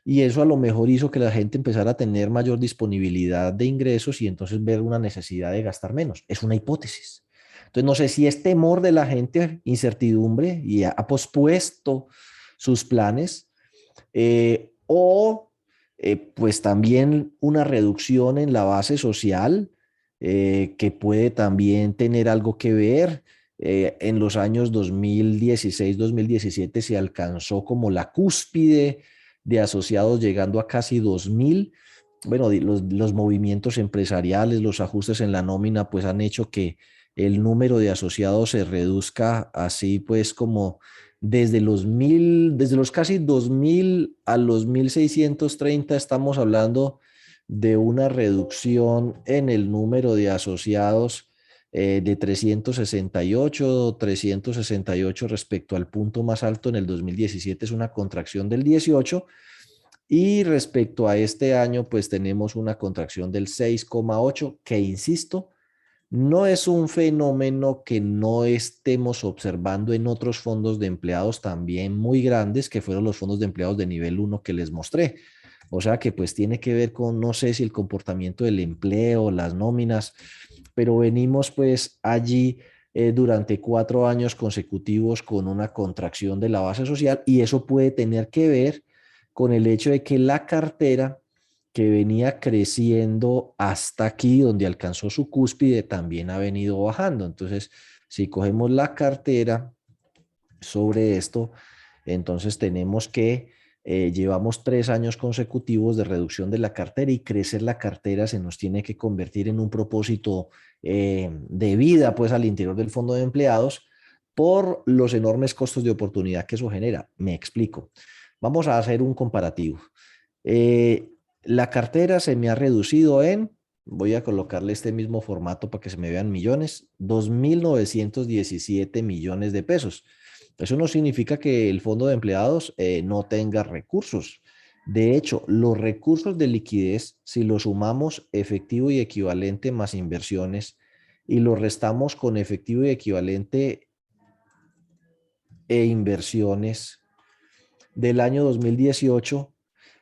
y eso a lo mejor hizo que la gente empezara a tener mayor disponibilidad de ingresos y entonces ver una necesidad de gastar menos. Es una hipótesis. Entonces no sé si es temor de la gente, incertidumbre y ha pospuesto sus planes o pues también una reducción en la base social que puede también tener algo que ver. En los años 2016-2017 se alcanzó como la cúspide de asociados llegando a casi 2.000. Bueno, los movimientos empresariales, los ajustes en la nómina, pues han hecho que el número de asociados se reduzca así pues como desde los casi 2.000 a los 1.630 estamos hablando de una reducción en el número de asociados de 368 respecto al punto más alto en el 2017, es una contracción del 18 y respecto a este año pues tenemos una contracción del 6,8 que insisto, no es un fenómeno que no estemos observando en otros fondos de empleados también muy grandes, que fueron los fondos de empleados de nivel 1 que les mostré. O sea que pues tiene que ver con, no sé si el comportamiento del empleo, las nóminas, pero venimos pues allí durante 4 años consecutivos con una contracción de la base social y eso puede tener que ver con el hecho de que la cartera que venía creciendo hasta aquí, donde alcanzó su cúspide, también ha venido bajando. Entonces, si cogemos la cartera sobre esto, Entonces tenemos que, llevamos 3 años consecutivos de reducción de la cartera y crecer la cartera se nos tiene que convertir en un propósito de vida pues al interior del fondo de empleados por los enormes costos de oportunidad que eso genera. Me explico. Vamos a hacer un comparativo. Eh, la cartera se me ha reducido en, voy a colocarle este mismo formato para que se me vean millones, 2.917 millones de pesos. Eso no significa que el fondo de empleados no tenga recursos. De hecho, los recursos de liquidez, si los sumamos efectivo y equivalente más inversiones y los restamos con efectivo y equivalente e inversiones del año 2018,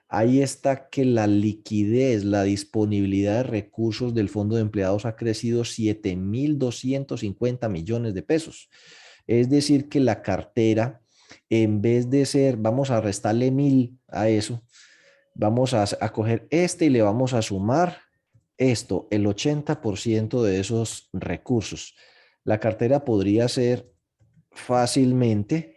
ahí está que la liquidez, la disponibilidad de recursos del fondo de empleados ha crecido 7.250 millones de pesos. Es decir, que la cartera, en vez de ser, vamos a restarle 1.000 a eso, vamos a coger este y le vamos a sumar esto, el 80% de esos recursos. La cartera podría ser fácilmente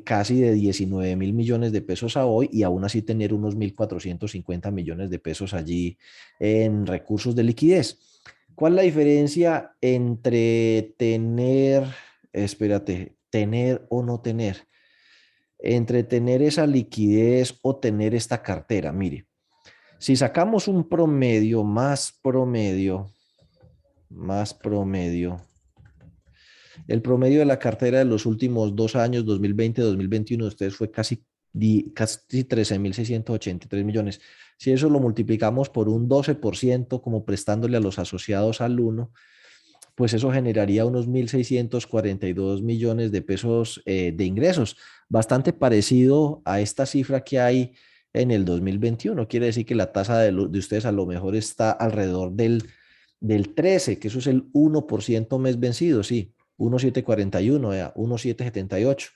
casi de 19.000 millones de pesos a hoy y aún así tener unos 1.450 millones de pesos allí en recursos de liquidez. ¿Cuál es la diferencia entre tener, espérate, tener o no tener? Entre tener esa liquidez o tener esta cartera. Mire, si sacamos un promedio, más promedio, el promedio de la cartera de los últimos 2 años, 2020-2021, de ustedes fue casi 13.683 millones. Si eso lo multiplicamos por un 12%, como prestándole a los asociados al 1, pues eso generaría unos 1.642 millones de pesos de ingresos, bastante parecido a esta cifra que hay en el 2021. Quiere decir que la tasa de ustedes a lo mejor está alrededor del 13, que eso es el 1% mes vencido, sí, 1,741, 1,778.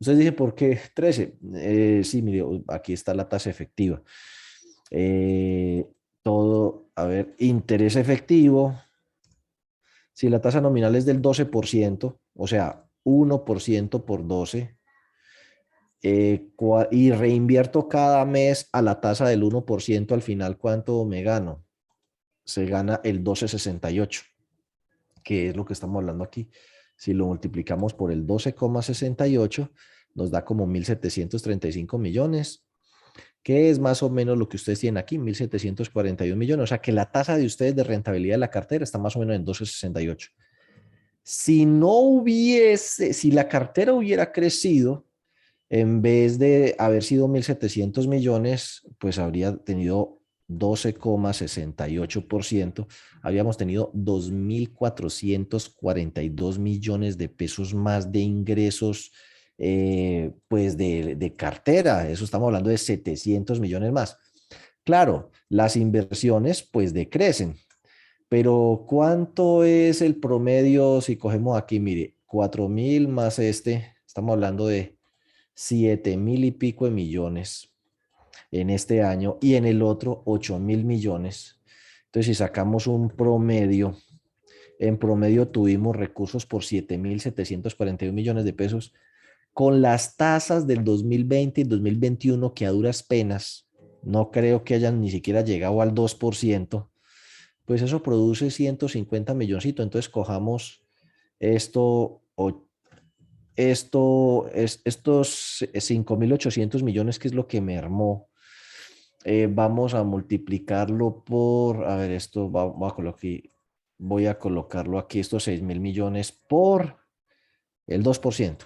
Ustedes dicen, ¿por qué 13? Sí, mire, aquí está la tasa efectiva. Todo, a ver, interés efectivo. Si la tasa nominal es del 12%, o sea, 1% por 12, y reinvierto cada mes a la tasa del 1%, al final, ¿cuánto me gano? Se gana el 12,68, que es lo que estamos hablando aquí. Si lo multiplicamos por el 12,68, nos da como 1.735 millones, que es más o menos lo que ustedes tienen aquí, 1.741 millones. O sea que la tasa de ustedes de rentabilidad de la cartera está más o menos en 12,68. Si no hubiese, si la cartera hubiera crecido, en vez de haber sido 1.700 millones, pues habría tenido 12,68%. Habríamos tenido 2.442 millones de pesos más de ingresos, pues de cartera. Eso estamos hablando de 700 millones más. Claro, las inversiones pues decrecen. Pero ¿cuánto es el promedio si cogemos aquí? Mire, 4.000 más estamos hablando de 7.000 y pico de millones en este año y en el otro 8.000 millones. Entonces, si sacamos un promedio, en promedio tuvimos recursos por 7.741 millones de pesos con las tasas del 2020 y 2021 que a duras penas no creo que hayan ni siquiera llegado al 2%, pues eso produce 150 milloncitos. Entonces cojamos esto, estos 5.800 millones, que es lo que me armó. Vamos a multiplicarlo por, a ver, esto voy a colocarlo aquí, estos 6.000 millones por el 2%.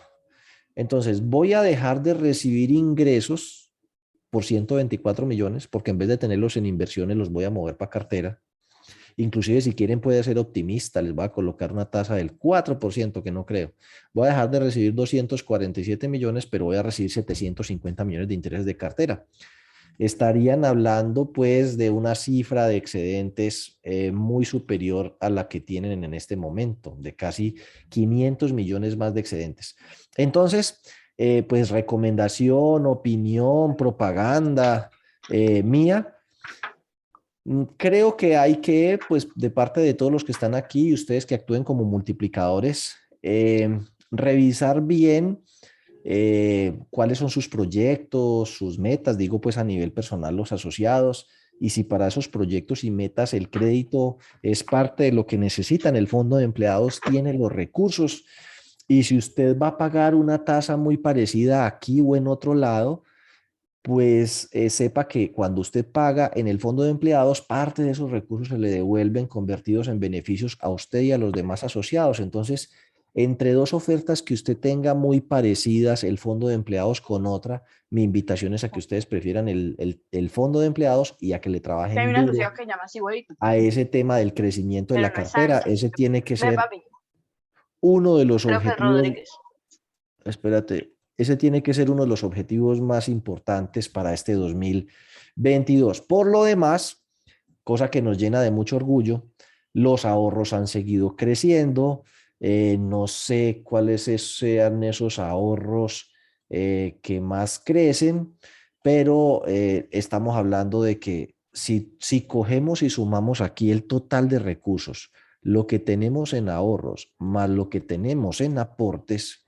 Entonces voy a dejar de recibir ingresos por 124 millones, porque en vez de tenerlos en inversiones, los voy a mover para cartera. Inclusive si quieren puede ser optimista, les voy a colocar una tasa del 4%, que no creo. Voy a dejar de recibir 247 millones, pero voy a recibir 750 millones de intereses de cartera. Estarían hablando pues de una cifra de excedentes muy superior a la que tienen en este momento, de casi 500 millones más de excedentes. Entonces, pues recomendación, opinión, propaganda mía. Creo que hay que, pues, de parte de todos los que están aquí y ustedes que actúen como multiplicadores, revisar bien cuáles son sus proyectos, sus metas, digo pues a nivel personal los asociados, y si para esos proyectos y metas el crédito es parte de lo que necesitan, el fondo de empleados tiene los recursos, y si usted va a pagar una tasa muy parecida aquí o en otro lado, pues sepa que cuando usted paga en el fondo de empleados, parte de esos recursos se le devuelven convertidos en beneficios a usted y a los demás asociados. Entonces, entre dos ofertas que usted tenga muy parecidas, el fondo de empleados con otra, mi invitación es a que ustedes prefieran el fondo de empleados y a que le Que hay trabajen un duro asociado que se llama así, huevito, a ese tema del crecimiento de pero la no es cartera. Sánchez. Ese tiene que Ve, ser papi, uno de los creo que es objetivos. Rodríguez. Espérate, ese tiene que ser uno de los objetivos más importantes para este 2022. Por lo demás, cosa que nos llena de mucho orgullo, los ahorros han seguido creciendo. No sé cuáles sean esos ahorros que más crecen, pero estamos hablando de que si cogemos y sumamos aquí el total de recursos, lo que tenemos en ahorros más lo que tenemos en aportes,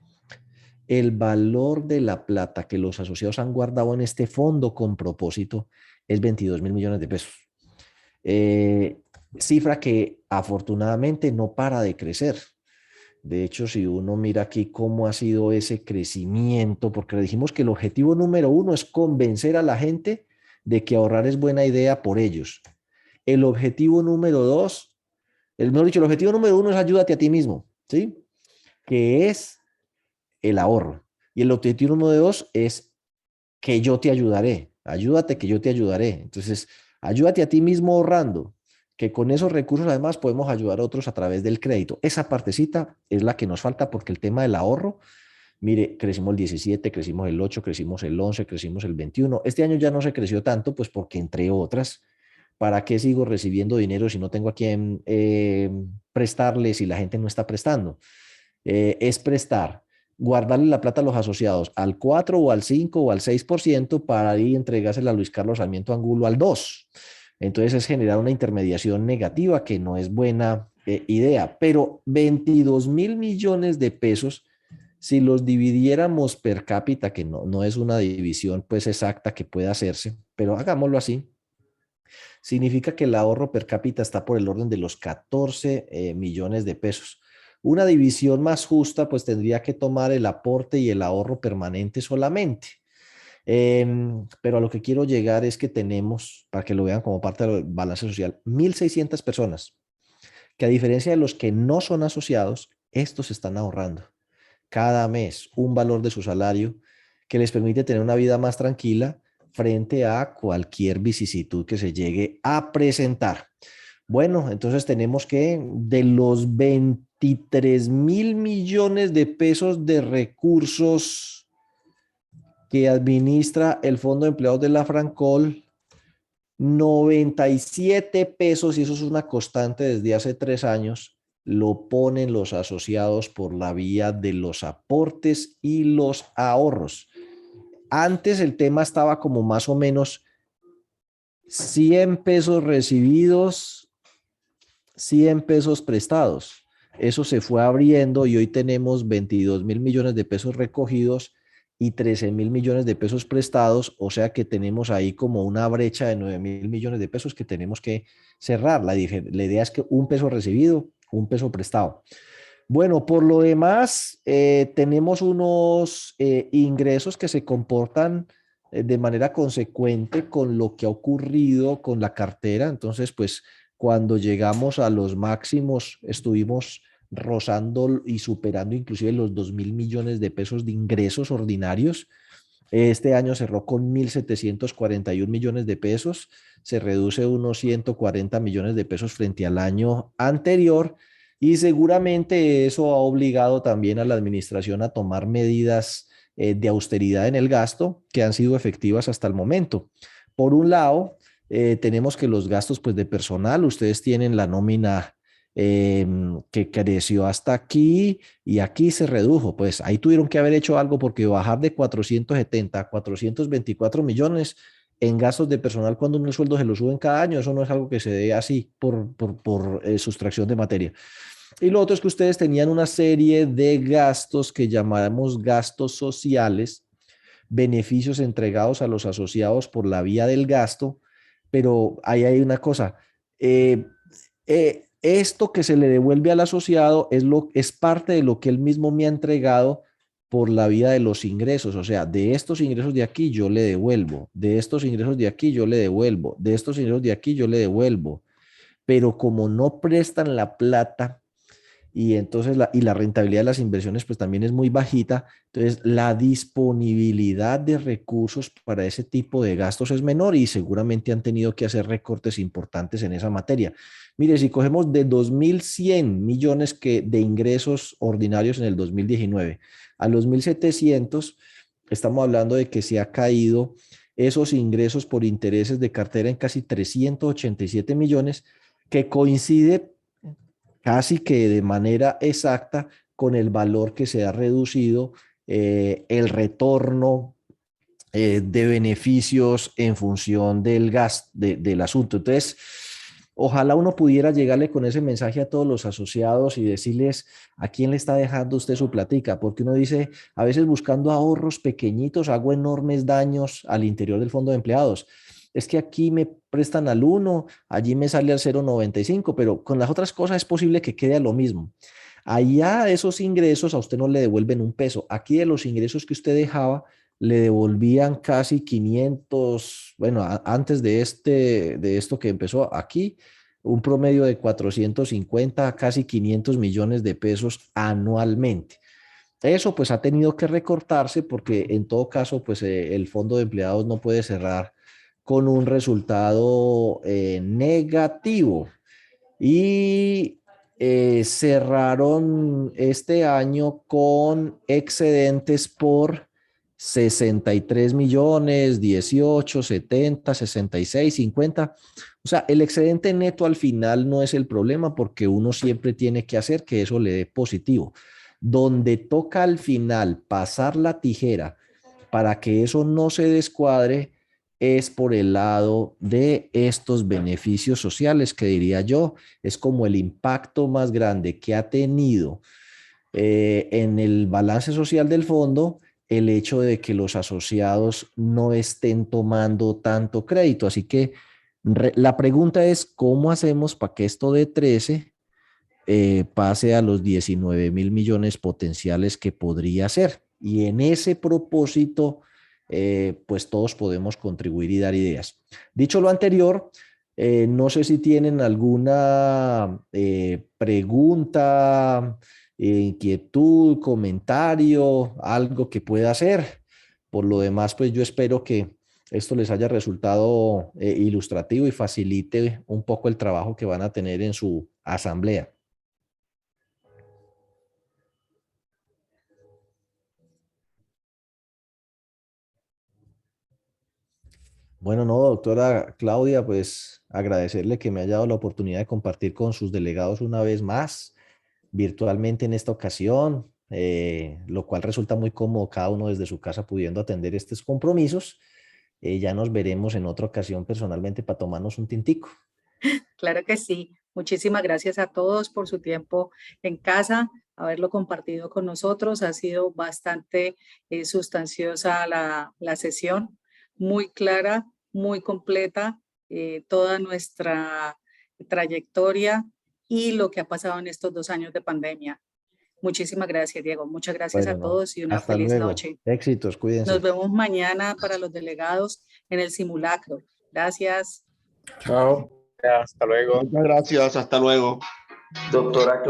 el valor de la plata que los asociados han guardado en este fondo con propósito es 22.000 millones de pesos. Eh, Cifra que afortunadamente no para de crecer. De hecho, si uno mira aquí cómo ha sido ese crecimiento, porque le dijimos que el objetivo número uno es convencer a la gente de que ahorrar es buena idea por ellos. El objetivo número dos, mejor dicho, el objetivo número uno es ayúdate a ti mismo, ¿sí? Que es el ahorro. Y el objetivo número dos es que yo te ayudaré. Ayúdate que yo te ayudaré. Entonces, ayúdate a ti mismo ahorrando, que con esos recursos además podemos ayudar a otros a través del crédito. Esa partecita es la que nos falta porque el tema del ahorro, mire, crecimos el 17, crecimos el 8, crecimos el 11, crecimos el 21. Este año ya no se creció tanto, pues porque entre otras, ¿para qué sigo recibiendo dinero si no tengo a quién prestarle, si la gente no está prestando? Es prestar, guardarle la plata a los asociados al 4 o al 5 o al 6% para ir y entregársela a Luis Carlos Sarmiento Angulo al 2%. Entonces es generar una intermediación negativa que no es buena idea. Pero 22.000 millones de pesos, si los dividiéramos per cápita, que no es una división pues exacta que pueda hacerse, pero hagámoslo así, significa que el ahorro per cápita está por el orden de los 14 millones de pesos. Una división más justa, pues tendría que tomar el aporte y el ahorro permanente solamente. Pero a lo que quiero llegar es que tenemos, para que lo vean como parte del balance social, 1.600 personas, que a diferencia de los que no son asociados, estos están ahorrando cada mes un valor de su salario que les permite tener una vida más tranquila frente a cualquier vicisitud que se llegue a presentar. Bueno, entonces tenemos que de los 23.000 millones de pesos de recursos que administra el Fondo de Empleados de la Francol, 97 pesos, y eso es una constante desde hace 3 años, lo ponen los asociados por la vía de los aportes y los ahorros. Antes el tema estaba como más o menos 100 pesos recibidos, 100 pesos prestados. Eso se fue abriendo y hoy tenemos 22.000 millones de pesos recogidos y 13.000 millones de pesos prestados, o sea que tenemos ahí como una brecha de 9.000 millones de pesos que tenemos que cerrar. La idea es que un peso recibido, un peso prestado. Bueno, por lo demás, tenemos unos ingresos que se comportan de manera consecuente con lo que ha ocurrido con la cartera. Entonces, pues cuando llegamos a los máximos, estuvimos rozando y superando inclusive los 2.000 millones de pesos de ingresos ordinarios. Este año cerró con 1.741 millones de pesos, se reduce unos 140 millones de pesos frente al año anterior, y seguramente eso ha obligado también a la administración a tomar medidas de austeridad en el gasto que han sido efectivas hasta el momento. Por un lado, tenemos que los gastos pues, de personal, ustedes tienen la nómina que creció hasta aquí y aquí se redujo. Pues ahí tuvieron que haber hecho algo porque bajar de 470 a 424 millones en gastos de personal cuando uno el sueldo se lo suben cada año, eso no es algo que se dé así por sustracción de materia. Y lo otro es que ustedes tenían una serie de gastos que llamamos gastos sociales, beneficios entregados a los asociados por la vía del gasto, pero ahí hay una cosa. eh, Esto que se le devuelve al asociado es parte de lo que él mismo me ha entregado por la vía de los ingresos. O sea, de estos ingresos de aquí yo le devuelvo, de estos ingresos de aquí yo le devuelvo, de estos ingresos de aquí yo le devuelvo. Pero como no prestan la plata, y entonces la rentabilidad de las inversiones pues también es muy bajita, entonces la disponibilidad de recursos para ese tipo de gastos es menor y seguramente han tenido que hacer recortes importantes en esa materia. Mire, si cogemos de 2.100 millones de ingresos ordinarios en el 2019 a los 1.700, estamos hablando de que se ha caído esos ingresos por intereses de cartera en casi 387 millones, que coincide casi que de manera exacta con el valor que se ha reducido el retorno de beneficios en función del gas del asunto. Entonces, ojalá uno pudiera llegarle con ese mensaje a todos los asociados y decirles a quién le está dejando usted su platica, porque uno dice, a veces buscando ahorros pequeñitos hago enormes daños al interior del fondo de empleados. Es que aquí me prestan al 1, allí me sale al 0,95, pero con las otras cosas es posible que quede a lo mismo. Allá esos ingresos a usted no le devuelven un peso. Aquí de los ingresos que usted dejaba, le devolvían casi 500, bueno, antes de esto que empezó aquí, un promedio de 450 a casi 500 millones de pesos anualmente. Eso pues ha tenido que recortarse porque en todo caso pues el fondo de empleados no puede cerrar con un resultado negativo. Y cerraron este año con excedentes por 63 millones, 18, 70, 66, 50. O sea, el excedente neto al final no es el problema porque uno siempre tiene que hacer que eso le dé positivo. Donde toca al final pasar la tijera para que eso no se descuadre es por el lado de estos beneficios sociales, que diría yo, es como el impacto más grande que ha tenido en el balance social del fondo el hecho de que los asociados no estén tomando tanto crédito. Así que la pregunta es, ¿cómo hacemos para que esto de 13 pase a los 19.000 millones potenciales que podría ser? Y en ese propósito, pues todos podemos contribuir y dar ideas. Dicho lo anterior, no sé si tienen alguna pregunta, inquietud, comentario, algo que pueda hacer. Por lo demás, pues yo espero que esto les haya resultado ilustrativo y facilite un poco el trabajo que van a tener en su asamblea. Bueno, no, doctora Claudia, pues agradecerle que me haya dado la oportunidad de compartir con sus delegados una vez más, virtualmente en esta ocasión, lo cual resulta muy cómodo cada uno desde su casa pudiendo atender estos compromisos. Ya nos veremos en otra ocasión personalmente para tomarnos un tintico. Claro que sí. Muchísimas gracias a todos por su tiempo en casa, haberlo compartido con nosotros. Ha sido bastante sustanciosa la sesión, muy clara, muy completa, toda nuestra trayectoria y lo que ha pasado en estos 2 años de pandemia. Muchísimas gracias, Diego. Muchas gracias a Bueno, no, todos y una hasta feliz luego. noche. Éxitos, Nos cuídense. vemos mañana para los delegados en el simulacro. Gracias. Chao. Hasta luego. Muchas gracias, hasta luego. Doctora